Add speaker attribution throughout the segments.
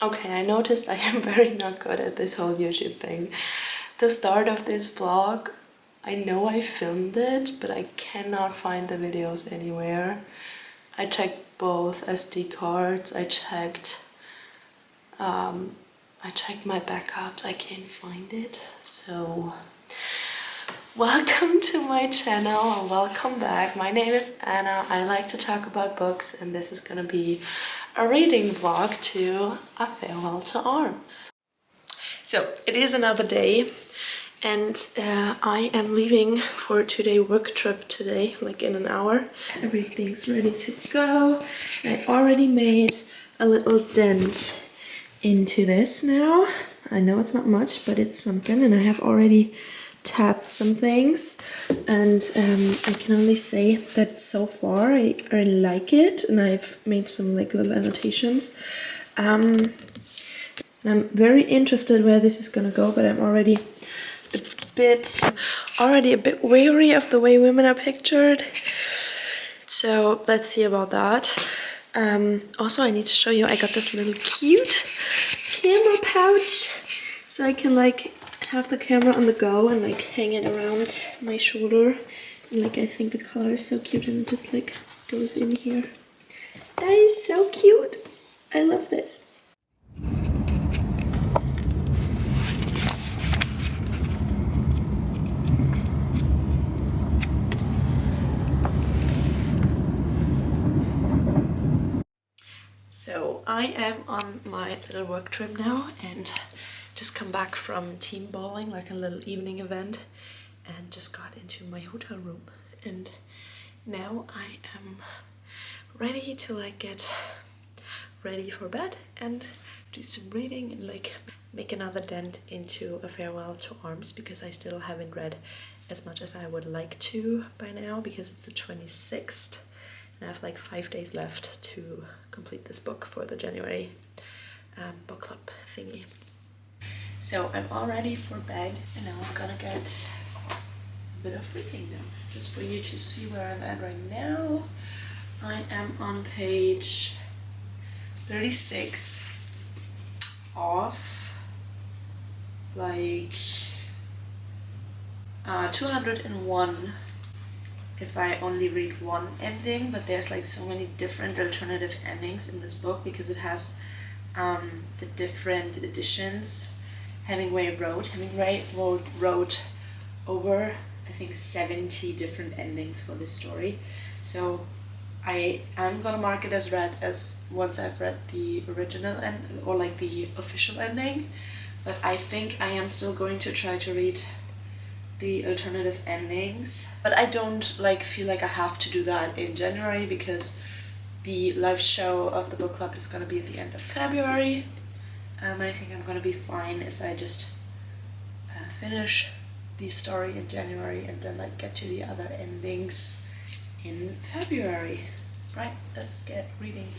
Speaker 1: Okay, I noticed I am very not good at this whole YouTube thing. The start of this vlog, I know I filmed it, but I cannot find the videos anywhere. I checked both SD cards, I checked my backups, I can't find it. So welcome to my channel, welcome back. My name is Anna, I like to talk about books, and this is gonna be a reading vlog to A Farewell to Arms. So it is another day, and I am leaving for a 2-day work trip today, like in an hour. Everything's ready to go. I already made a little dent into this now. I know it's not much, but it's something, and I have already tapped some things, and I can only say that so far I really like it, and I've made some like little annotations. And I'm very interested where this is gonna go, but I'm already a bit wary of the way women are pictured. So let's see about that. Also, I need to show you, I got this little cute camera pouch, so I can like have the camera on the go and like hang it around my shoulder. And like I think the color is so cute, and it just like goes in here. That is so cute. I love this. So I am on my little work trip now, and just come back from team bowling, like a little evening event, and just got into my hotel room, and now I am ready to like get ready for bed and do some reading and like make another dent into A Farewell to Arms, because I still haven't read as much as I would like to by now, because it's the 26th and I have like 5 days left to complete this book for the January book club thingy. So I'm all ready for bed, and now I'm gonna get a bit of reading now, just for you to see where I'm at right now. I am on page 36 of like 201 if I only read one ending, but there's like so many different alternative endings in this book because it has the different editions Hemingway wrote over, I think, 70 different endings for this story. So I am gonna mark it as read as once I've read the original end, or like the official ending, but I think I am still going to try to read the alternative endings. But I don't like feel like I have to do that in January, because the live show of the book club is gonna be at the end of February. I think I'm gonna be fine if I just finish the story in January and then like get to the other endings in February. Right, let's get reading.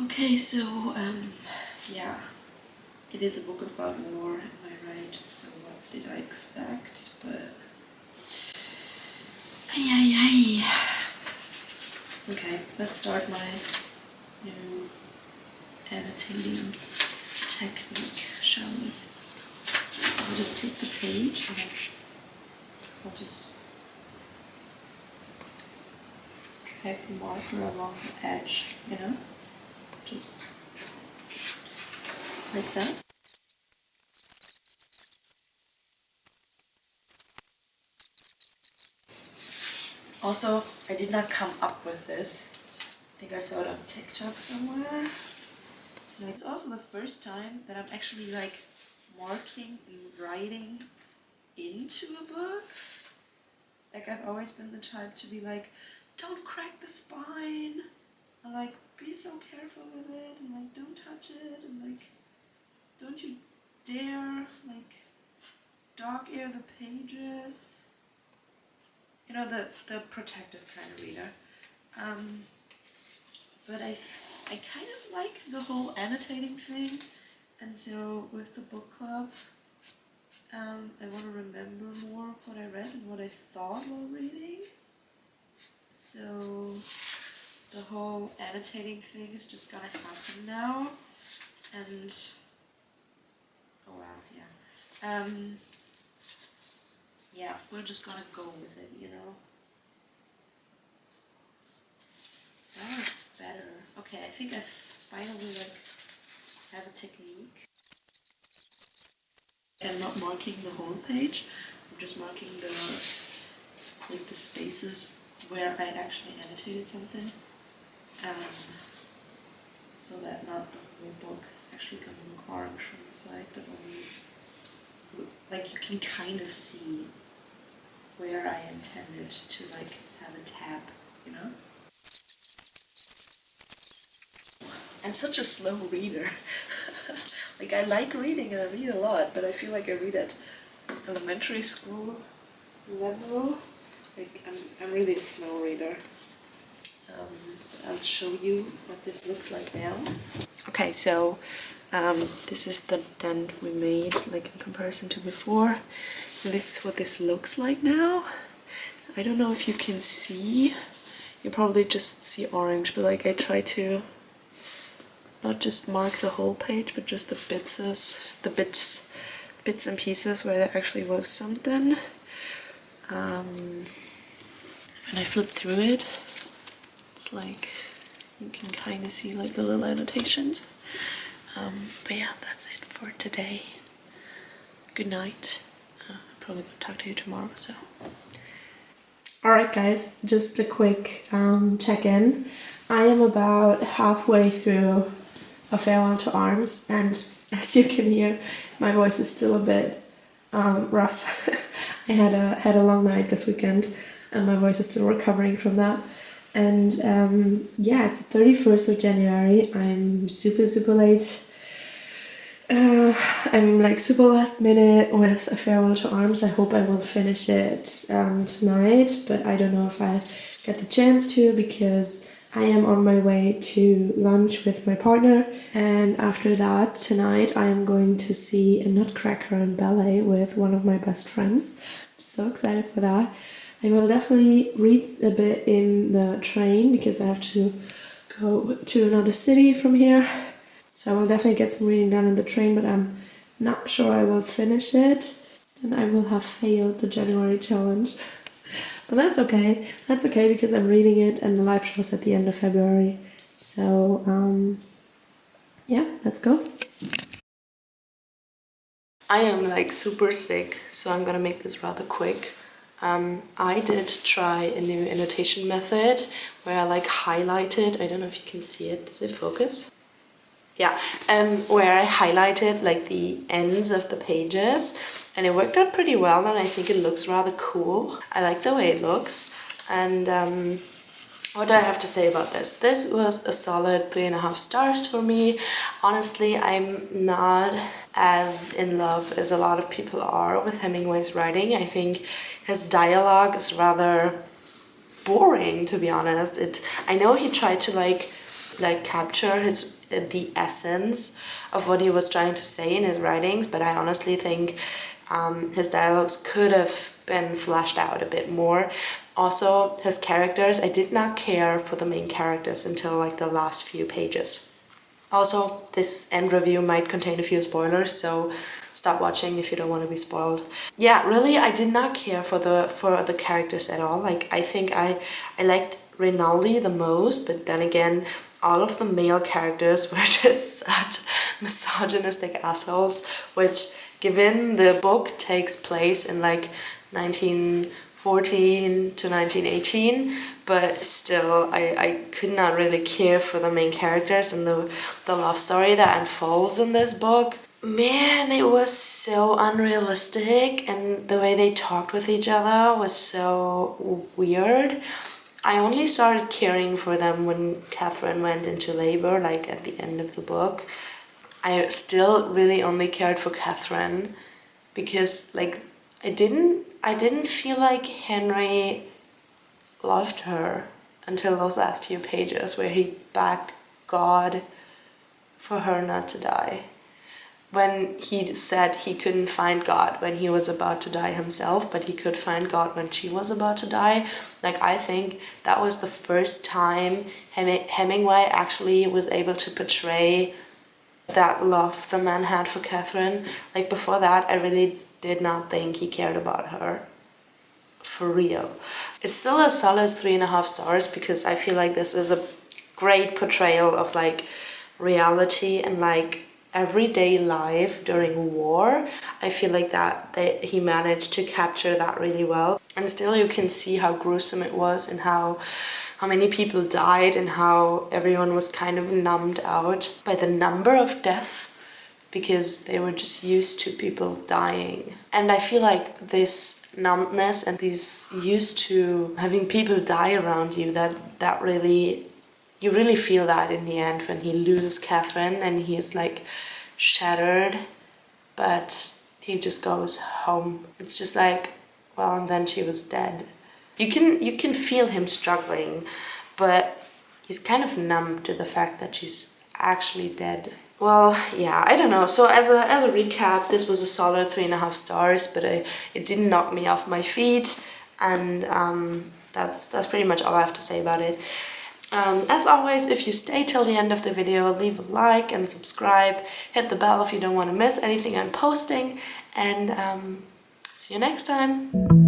Speaker 1: Okay, so yeah, it is a book about war, am I right? So what did I expect? But ay. Okay, let's start my new annotating technique, shall we? I'll just take the page and I'll just drag the marker along the edge, you know? Just like that. Also, I did not come up with this. I think I saw it on TikTok somewhere. It's also the first time that I'm actually like marking and writing into a book. Like, I've always been the type to be like, don't crack the spine, and like be so careful with it, and like don't touch it, and like don't you dare like dog ear the pages. You know, the protective kind of reader. But I kind of like the whole annotating thing, and so with the book club, I want to remember more of what I read and what I thought while reading. So the whole annotating thing is just gonna happen now, and oh wow, yeah. Yeah, we're just gonna go with it, you know. That looks better. Okay, I think I finally have a technique. I'm not marking the whole page. I'm just marking the spaces where I actually annotated something, so that not the whole book is actually going to look orange from the side, but only like you can kind of see where I intended to like have a tab, you know. I'm such a slow reader. Like I like reading and I read a lot, but I feel like I read at elementary school level. Like I'm really a slow reader. I'll show you what this looks like now. Okay, so this is the dent we made, like in comparison to before. And this is what this looks like now. I don't know if you can see. You probably just see orange, but like I try to not just mark the whole page, but just the bits and pieces where there actually was something. When I flip through it, it's like you can kind of see like the little annotations. But yeah, that's it for today. Good night. I'm probably gonna talk to you tomorrow, so. Alright guys, just a quick check-in. I am about halfway through A Farewell to Arms, and as you can hear, my voice is still a bit rough. I had a long night this weekend, and my voice is still recovering from that. And yeah, it's the 31st of January. I'm super late. I'm like super last minute with A Farewell to Arms. I hope I will finish it tonight, but I don't know if I get the chance to, because I am on my way to lunch with my partner, and after that tonight I am going to see a Nutcracker and ballet with one of my best friends. I'm so excited for that. I will definitely read a bit in the train because I have to go to another city from here. So I will definitely get some reading done in the train, but I'm not sure I will finish it. Then I will have failed the January challenge. But that's okay. That's okay because I'm reading it and the live show's at the end of February. So, yeah, let's go. I am like super sick, so I'm gonna make this rather quick. I did try a new annotation method where I like highlighted, I don't know if you can see it, does it focus? Yeah, where I highlighted like the ends of the pages, and it worked out pretty well, and I think it looks rather cool. I like the way it looks, and what do I have to say about this? This was a solid 3.5 stars for me. Honestly, I'm not as in love as a lot of people are with Hemingway's writing. I think his dialogue is rather boring, to be honest. I know he tried to like capture the essence of what he was trying to say in his writings, but I honestly think his dialogues could have been fleshed out a bit more. Also, his characters, I did not care for the main characters until like the last few pages. Also, this end review might contain a few spoilers, so stop watching if you don't want to be spoiled. Yeah, really, I did not care for the characters at all. Like, I think I liked Rinaldi the most, but then again, all of the male characters were just such misogynistic assholes, which, given the book takes place in like 1914 to 1918, but still I could not really care for the main characters and the love story that unfolds in this book. Man, it was so unrealistic, and the way they talked with each other was so weird. I only started caring for them when Catherine went into labor, like at the end of the book. I still really only cared for Catherine because like I didn't feel like Henry loved her until those last few pages where he begged God for her not to die. When he said he couldn't find God when he was about to die himself, but he could find God when she was about to die. Like, I think that was the first time Hemingway actually was able to portray that love the man had for Catherine. Like, before that, I really did not think he cared about her for real. It's still a solid 3.5 stars because I feel like this is a great portrayal of like reality and like everyday life during war. I feel like that he managed to capture that really well. And still you can see how gruesome it was and how many people died and how everyone was kind of numbed out by the number of deaths because they were just used to people dying. And I feel like this numbness and this used to having people die around you, that really, you really feel that in the end when he loses Catherine and he is like shattered, but he just goes home. It's just like, well, and then she was dead. You can feel him struggling, but he's kind of numb to the fact that she's actually dead. Well, yeah, I don't know. So as a recap, this was a solid 3.5 stars, but it didn't knock me off my feet, and that's pretty much all I have to say about it. As always, if you stay till the end of the video, leave a like and subscribe, hit the bell if you don't want to miss anything I'm posting, and see you next time.